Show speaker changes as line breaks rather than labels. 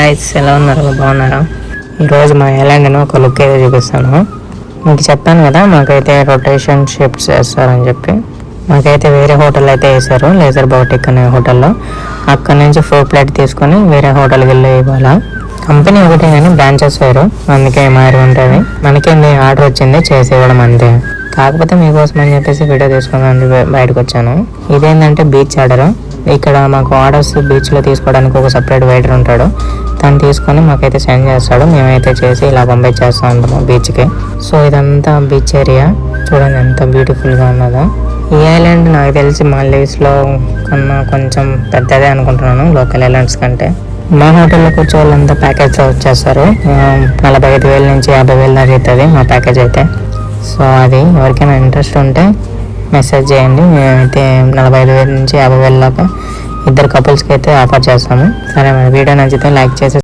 Guys ఎలా ఉన్నారు, బాగున్నారా? ఈరోజు మా ఐలాండ్ని ఒక లుక్ అయితే చూపిస్తాను. మీకు చెప్పాను కదా మాకైతే రొటేషన్ షిఫ్ట్స్ చేస్తారని చెప్పి. మాకైతే వేరే హోటల్ అయితే వేసారు, లేజర్ బౌటిక్ అనే హోటల్లో. అక్కడ నుంచి ఫుడ్ ప్లేట్ తీసుకొని వేరే హోటల్కి వెళ్ళి ఇవ్వాలా. కంపెనీ ఒకటే కానీ బ్రాంచెస్ వేరు, అందుకే మారి ఉంటుంది. మనకేంది ఆర్డర్ వచ్చింది చేసి ఇవ్వడం అంతే. కాకపోతే మీకోసం అని చెప్పేసి వీడియో తీసుకుని బయటకు వచ్చాను. ఇదేంటంటే బీచ్ ఆర్డర్. ఇక్కడ మాకు ఆర్డర్స్ బీచ్లో తీసుకోవడానికి ఒక సపరేట్ వెయిటర్ ఉంటాడు. తను తీసుకొని మాకైతే సెండ్ చేస్తాడు. మేమైతే చేసి ఇలా పంపించేస్తూ ఉంటాము బీచ్కి. సో ఇదంతా బీచ్ ఏరియా చూడండి ఎంత బ్యూటిఫుల్గా ఉన్నదో. ఈ ఐలాండ్ నాకు తెలిసి మాల్దీవ్స్లో కన్నా కొంచెం పెద్దదే అనుకుంటున్నాను లోకల్ ఐలాండ్స్ కంటే. మా హోటల్లో కూర్చో వాళ్ళంతా ప్యాకేజ్తో వచ్చేస్తారు. 45,000 నుంచి 50,000 దాకా అవుతుంది మా ప్యాకేజ్ అయితే. సో అది ఎవరికైనా ఇంట్రెస్ట్ ఉంటే మెసేజ్ చేయండి. మేమైతే 45,000 నుంచి 50,000 దాకా 2 కపుల్స్కి అయితే ఆఫర్ చేస్తాము. సరే మరి వీడియో నచ్చితే లైక్ చేసి